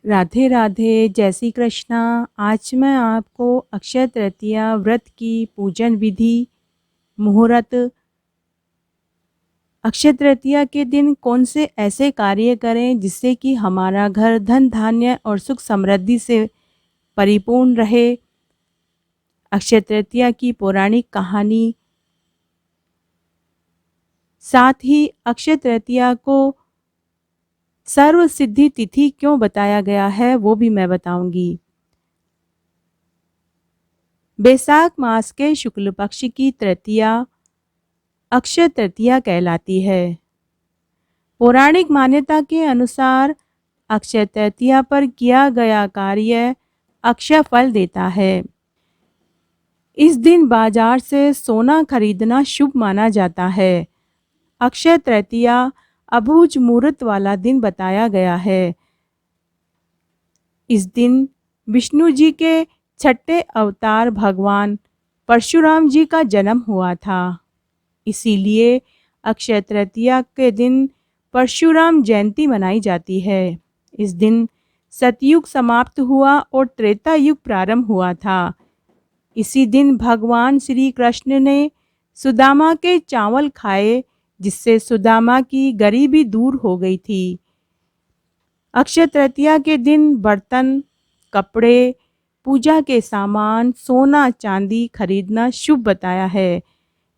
राधे राधे, जय श्री कृष्णा। आज मैं आपको अक्षय तृतीया व्रत की पूजन विधि, मुहूर्त, अक्षय तृतीया के दिन कौन से ऐसे कार्य करें जिससे कि हमारा घर धन धान्य और सुख समृद्धि से परिपूर्ण रहे। अक्षय तृतीया की पौराणिक कहानी, साथ ही अक्षय तृतीया को सर्व सिद्धि तिथि क्यों बताया गया है वो भी मैं बताऊंगी। बैसाख मास के शुक्ल पक्ष की तृतीया अक्षय तृतीया कहलाती है। पौराणिक मान्यता के अनुसार अक्षय तृतीया पर किया गया कार्य अक्षय फल देता है। इस दिन बाजार से सोना खरीदना शुभ माना जाता है। अक्षय तृतीया अबूझ मुहूर्त वाला दिन बताया गया है। इस दिन विष्णु जी के छठे अवतार भगवान परशुराम जी का जन्म हुआ था। इसीलिए अक्षय तृतीया के दिन परशुराम जयंती मनाई जाती है। इस दिन सतयुग समाप्त हुआ और त्रेता युग प्रारंभ हुआ था। इसी दिन भगवान श्री कृष्ण ने सुदामा के चावल खाए, जिससे सुदामा की गरीबी दूर हो गई थी। अक्षय तृतीया के दिन बर्तन, कपड़े, पूजा के सामान, सोना चांदी खरीदना शुभ बताया है।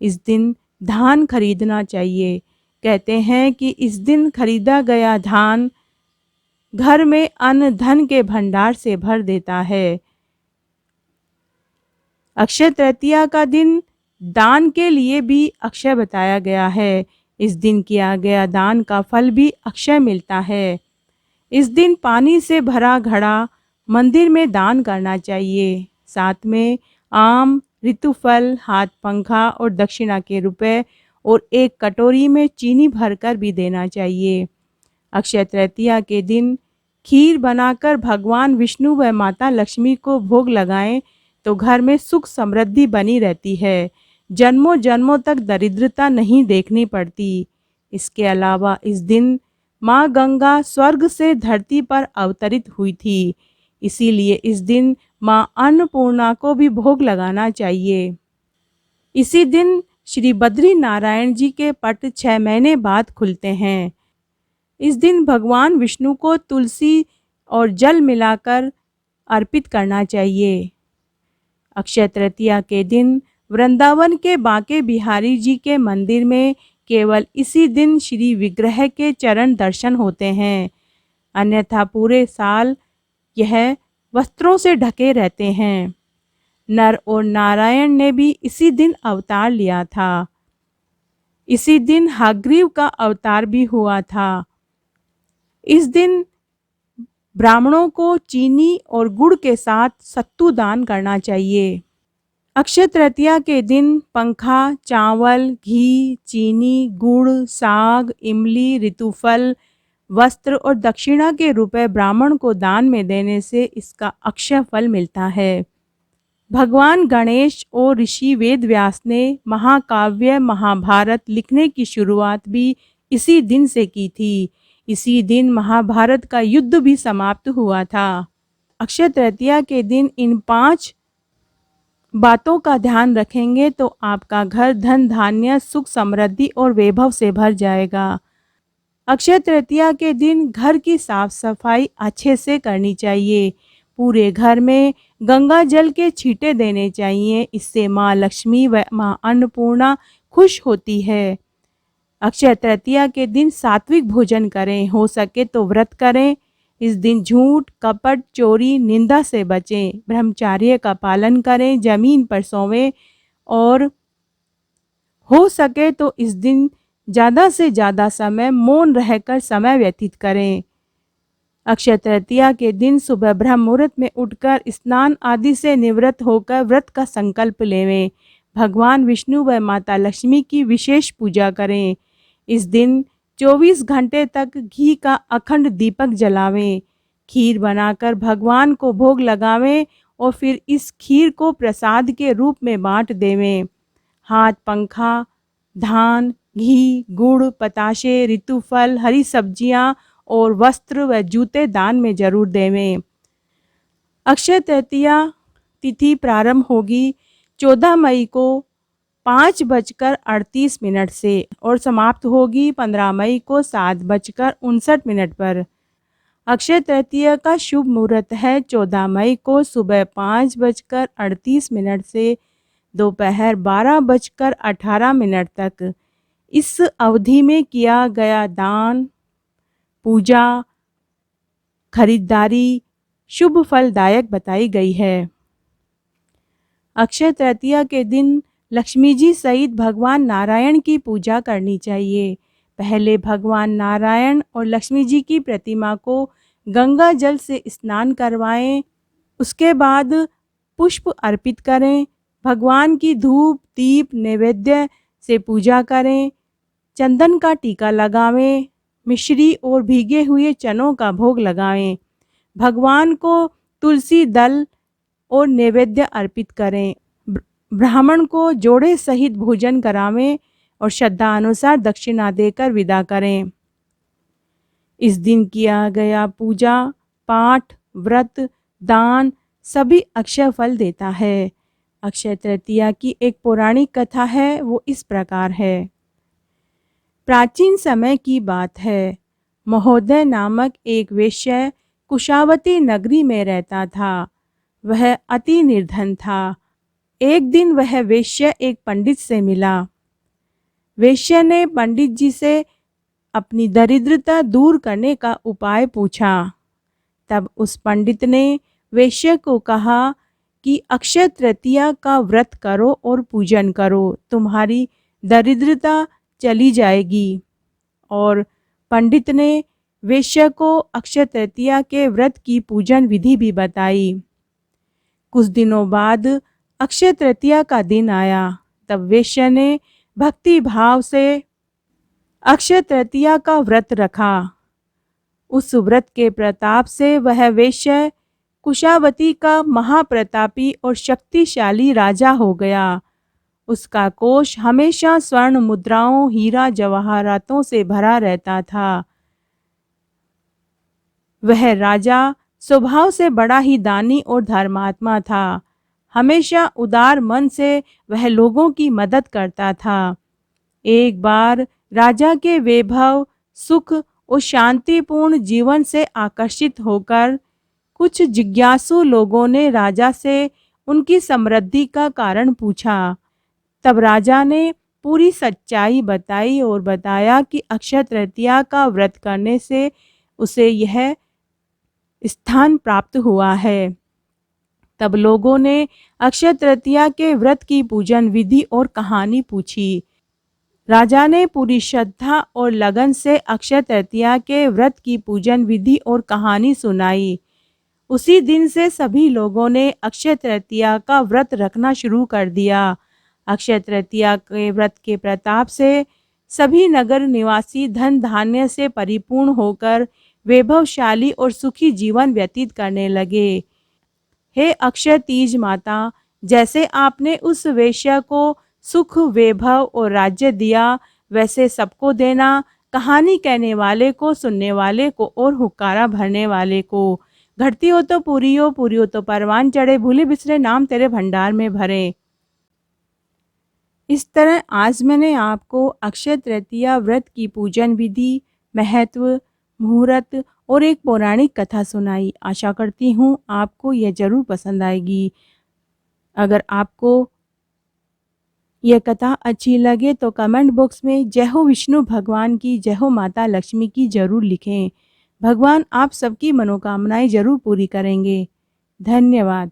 इस दिन धान खरीदना चाहिए। कहते हैं कि इस दिन खरीदा गया धान घर में अन्न धन के भंडार से भर देता है। अक्षय तृतीया का दिन दान के लिए भी अक्षय बताया गया है। इस दिन किया गया दान का फल भी अक्षय मिलता है। इस दिन पानी से भरा घड़ा मंदिर में दान करना चाहिए। साथ में आम, ऋतुफल, हाथ पंखा और दक्षिणा के रुपए और एक कटोरी में चीनी भरकर भी देना चाहिए। अक्षय तृतीया के दिन खीर बनाकर भगवान विष्णु व माता लक्ष्मी को भोग लगाएं तो घर में सुख समृद्धि बनी रहती है। जन्मों जन्मों तक दरिद्रता नहीं देखनी पड़ती। इसके अलावा इस दिन माँ गंगा स्वर्ग से धरती पर अवतरित हुई थी। इसीलिए इस दिन माँ अन्नपूर्णा को भी भोग लगाना चाहिए। इसी दिन श्री बद्री नारायण जी के पट 6 महीने बाद खुलते हैं। इस दिन भगवान विष्णु को तुलसी और जल मिलाकर अर्पित करना चाहिए। अक्षय तृतीया के दिन वृंदावन के बांके बिहारी जी के मंदिर में केवल इसी दिन श्री विग्रह के चरण दर्शन होते हैं। अन्यथा पूरे साल यह वस्त्रों से ढके रहते हैं। नर और नारायण ने भी इसी दिन अवतार लिया था। इसी दिन हयग्रीव का अवतार भी हुआ था। इस दिन ब्राह्मणों को चीनी और गुड़ के साथ सत्तू दान करना चाहिए। अक्षय तृतीया के दिन पंखा, चावल, घी, चीनी, गुड़, साग, इमली, ऋतुफल, वस्त्र और दक्षिणा के रुपए ब्राह्मण को दान में देने से इसका अक्षय फल मिलता है। भगवान गणेश और ऋषि वेद व्यास ने महाकाव्य महाभारत लिखने की शुरुआत भी इसी दिन से की थी। इसी दिन महाभारत का युद्ध भी समाप्त हुआ था। अक्षय तृतीया के दिन इन 5 बातों का ध्यान रखेंगे तो आपका घर धन धान्य सुख समृद्धि और वैभव से भर जाएगा। अक्षय तृतीया के दिन घर की साफ सफाई अच्छे से करनी चाहिए। पूरे घर में गंगा जल के छींटे देने चाहिए। इससे माँ लक्ष्मी व माँ अन्नपूर्णा खुश होती है। अक्षय तृतीया के दिन सात्विक भोजन करें। हो सके तो व्रत करें। इस दिन झूठ, कपट, चोरी, निंदा से बचें। ब्रह्मचर्य का पालन करें। जमीन पर सोवें और हो सके तो इस दिन ज़्यादा से ज़्यादा समय मौन रहकर समय व्यतीत करें। अक्षय तृतीया के दिन सुबह ब्रह्म मुहूर्त में उठकर स्नान आदि से निवृत्त होकर व्रत का संकल्प लेवें। भगवान विष्णु व माता लक्ष्मी की विशेष पूजा करें। इस दिन 24 घंटे तक घी का अखंड दीपक जलावें। खीर बनाकर भगवान को भोग लगावें और फिर इस खीर को प्रसाद के रूप में बांट देवें। हाथ पंखा, धान, घी, गुड़, पताशे, ऋतुफल, हरी सब्जियां और वस्त्र व जूते दान में जरूर देवें। अक्षय तृतीया तिथि प्रारंभ होगी 14 मई को 5:38 से और समाप्त होगी 15 मई को 7:59 पर। अक्षय तृतीया का शुभ मुहूर्त है 14 मई को सुबह 5:38 से दोपहर 12:18 तक। इस अवधि में किया गया दान, पूजा, खरीदारी शुभ फलदायक बताई गई है। अक्षय तृतीया के दिन लक्ष्मी जी सहित भगवान नारायण की पूजा करनी चाहिए। पहले भगवान नारायण और लक्ष्मी जी की प्रतिमा को गंगा जल से स्नान करवाएं। उसके बाद पुष्प अर्पित करें। भगवान की धूप दीप नैवेद्य से पूजा करें। चंदन का टीका लगावें। मिश्री और भीगे हुए चनों का भोग लगावें। भगवान को तुलसी दल और नैवेद्य अर्पित करें। ब्राह्मण को जोड़े सहित भोजन करावें और श्रद्धा अनुसार दक्षिणा देकर विदा करें। इस दिन किया गया पूजा पाठ व्रत दान सभी अक्षय फल देता है। अक्षय तृतीया की एक पौराणिक कथा है, वो इस प्रकार है। प्राचीन समय की बात है। महोदय नामक एक वेश्या कुशावती नगरी में रहता था। वह अति निर्धन था। एक दिन वह वेश्या एक पंडित से मिला। वेश्या ने पंडित जी से अपनी दरिद्रता दूर करने का उपाय पूछा। तब उस पंडित ने वेश्या को कहा कि अक्षय तृतीया का व्रत करो और पूजन करो, तुम्हारी दरिद्रता चली जाएगी। और पंडित ने वेश्या को अक्षय तृतीया के व्रत की पूजन विधि भी बताई। कुछ दिनों बाद अक्षय तृतीया का दिन आया। तब वेश्या ने भक्ति भाव से अक्षय तृतीया का व्रत रखा। उस व्रत के प्रताप से वह वेश्या कुशावती का महाप्रतापी और शक्तिशाली राजा हो गया। उसका कोष हमेशा स्वर्ण मुद्राओं हीरा जवाहरातों से भरा रहता था। वह राजा स्वभाव से बड़ा ही दानी और धर्मात्मा था। हमेशा उदार मन से वह लोगों की मदद करता था। एक बार राजा के वैभव सुख और शांतिपूर्ण जीवन से आकर्षित होकर कुछ जिज्ञासु लोगों ने राजा से उनकी समृद्धि का कारण पूछा। तब राजा ने पूरी सच्चाई बताई और बताया कि अक्षय तृतीया का व्रत करने से उसे यह स्थान प्राप्त हुआ है। तब लोगों ने अक्षय तृतीया के व्रत की पूजन विधि और कहानी पूछी। राजा ने पूरी श्रद्धा और लगन से अक्षय तृतीया के व्रत की पूजन विधि और कहानी सुनाई। उसी दिन से सभी लोगों ने अक्षय तृतीया का व्रत रखना शुरू कर दिया। अक्षय तृतीया के व्रत के प्रताप से सभी नगर निवासी धन धान्य से परिपूर्ण होकर वैभवशाली और सुखी जीवन व्यतीत करने लगे। हे अक्षय तीज माता, जैसे आपने उस वेश्या को सुख वैभव और राज्य दिया, वैसे सबको देना। कहानी कहने वाले को, सुनने वाले को और हुक्कारा भरने वाले को। घटती हो तो पूरी हो तो परवान चढ़े, भूले बिसरे नाम तेरे भंडार में भरे। इस तरह आज मैंने आपको अक्षय तृतीया व्रत की पूजन विधि, महत्व, मुहूर्त और एक पौराणिक कथा सुनाई। आशा करती हूँ आपको यह जरूर पसंद आएगी। अगर आपको यह कथा अच्छी लगे तो कमेंट बॉक्स में जय हो विष्णु भगवान की, जय हो माता लक्ष्मी की जरूर लिखें। भगवान आप सबकी मनोकामनाएं जरूर पूरी करेंगे। धन्यवाद।